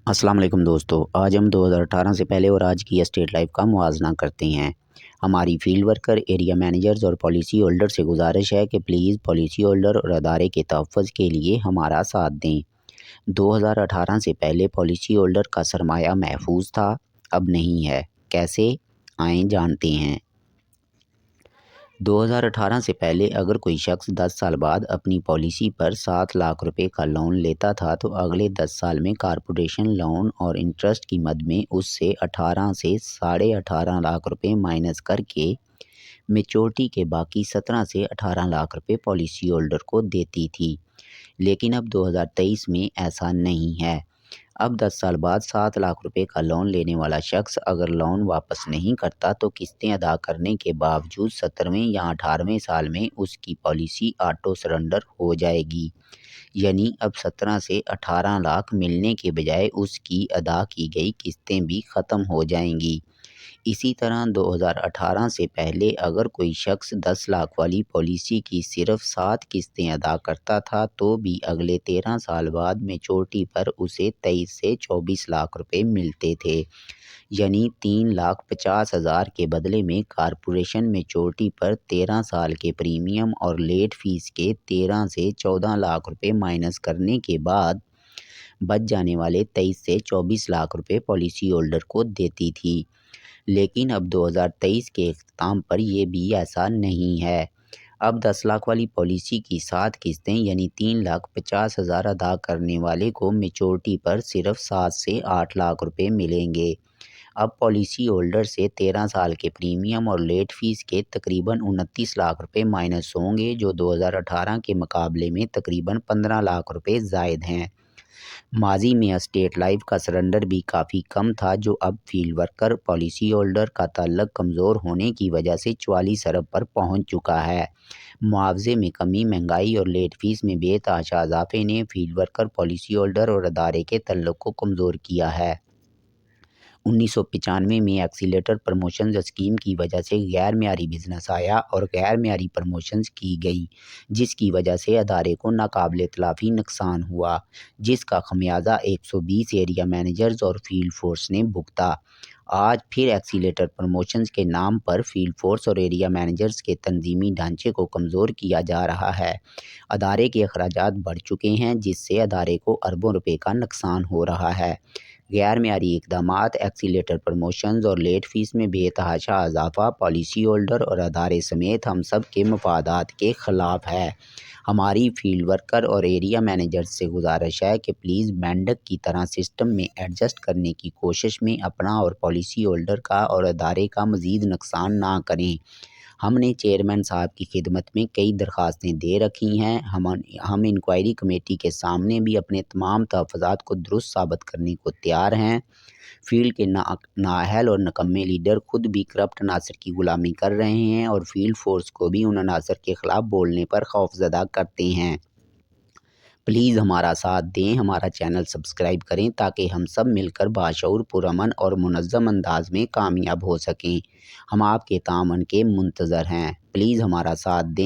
अस्सलाम वालेकुम दोस्तों, आज हम 2018 से पहले और आज की स्टेट लाइफ का मुआवजा करते हैं। हमारी फील्ड वर्कर, एरिया मैनेजर्स और पॉलिसी होल्डर से गुजारिश है कि प्लीज़ पॉलिसी होल्डर और अदारे के तहफ़्फ़ुज़ के लिए हमारा साथ दें। 2018 से पहले पॉलिसी होल्डर का सरमाया महफूज था, अब नहीं है। कैसे? आएँ जानते हैं। 2018 से पहले अगर कोई शख्स 10 साल बाद अपनी पॉलिसी पर 7 लाख रुपए का लोन लेता था तो अगले 10 साल में कॉर्पोरेशन लोन और इंटरेस्ट की मद में उससे 18 से 18.5 लाख रुपए माइनस करके मेचोरिटी के बाकी 17 से 18 लाख रुपए पॉलिसी होल्डर को देती थी। लेकिन अब 2023 में ऐसा नहीं है। अब 10 साल बाद 7 लाख रुपए का लोन लेने वाला शख्स अगर लोन वापस नहीं करता तो किस्तें अदा करने के बावजूद 17वें या 18वें साल में उसकी पॉलिसी ऑटो सरेंडर हो जाएगी। यानी अब 17 से 18 लाख मिलने के बजाय उसकी अदा की गई किस्तें भी ख़त्म हो जाएंगी। इसी तरह 2018 से पहले अगर कोई शख्स 10 लाख वाली पॉलिसी की सिर्फ 7 किस्तें अदा करता था तो भी अगले 13 साल बाद मेचोरिटी पर उसे 23 से 24 लाख रुपए मिलते थे। यानी 3,50,000 के बदले में कॉर्पोरेशन मेचोरिटी पर 13 साल के प्रीमियम और लेट फीस के 13 से 14 लाख रुपए माइनस करने के बाद बच जाने वाले 23 से 24 लाख रुपए पॉलिसी होल्डर को देती थी। लेकिन अब 2023 के अख्ताम पर ये भी ऐसा नहीं है। अब 10 लाख वाली पॉलिसी की 7 किस्तें यानी 3,50,000 अदा करने वाले को मेचोरिटी पर सिर्फ 7 से 8 लाख रुपए मिलेंगे। अब पॉलिसी होल्डर से 13 साल के प्रीमियम और लेट फीस के तकरीबन 29 लाख रुपए माइनस होंगे, जो 2018 के मुकाबले में तकरीबन 15 लाख रुपए ज़ायद हैं। माजी में स्टेट लाइफ का सरेंडर भी काफ़ी कम था, जो अब फील्ड वर्कर पॉलिसी होल्डर का ताल्लुक कमज़ोर होने की वजह से 44 अरब पर पहुंच चुका है। मुआवजे में कमी, महंगाई और लेट फीस में बेतहाशा इजाफे ने फील्ड वर्कर पॉलिसी होल्डर और अदारे के ताल्लुक को कमज़ोर किया है। 1995 में एक्सीलेटर प्रमोशंस स्कीम की वजह से गैर मेयारी बिजनेस आया और गैर मेयारी प्रमोशंस की गई, जिसकी वजह से अदारे को नाकाबिले तलाफ़ी नुकसान हुआ, जिसका खमियाजा 120 एरिया मैनेजर्स और फील्ड फोर्स ने भुगता। आज फिर एक्सीलेटर प्रमोशंस के नाम पर फील्ड फोर्स और एरिया मैनेजर्स के तंजीमी ढांचे को कमज़ोर किया जा रहा है। अदारे के अखराजात बढ़ चुके हैं, जिससे अदारे को अरबों रुपए का नुकसान हो रहा है। गैर मेयारी इक़दामात, एक्सीलेटर प्रमोशंस और लेट फीस में बेतहाशा इजाफा पॉलिसी होल्डर और अदारे समेत हम सब के मफादात के ख़िलाफ़ है। हमारी फील्ड वर्कर और एरिया मैनेजर्स से गुजारिश है कि प्लीज़ मेंढक की तरह सिस्टम में एडजस्ट करने की कोशिश में अपना और पॉलिसी होल्डर का और अदारे का मज़ीद नुकसान ना करें। हमने चेयरमैन साहब की खिदमत में कई दरख्वास्तें दे रखी हैं। हम इंक्वायरी कमेटी के सामने भी अपने तमाम तहफ़्फ़ुज़ात को दुरुस्त साबित करने को तैयार हैं। फील्ड के नाअहल और निकम्मे लीडर खुद भी करप्ट अनासर की गुलामी कर रहे हैं और फील्ड फोर्स को भी उन अनासर के ख़िलाफ़ बोलने पर खौफज़दा करते हैं। प्लीज़ हमारा साथ दें, हमारा चैनल सब्सक्राइब करें ताकि हम सब मिलकर बाशऊर, पुरअमन और मुनज़्ज़म अंदाज में कामयाब हो सकें। हम आपके ताअवुन के मुंतज़र हैं। प्लीज़ हमारा साथ दें।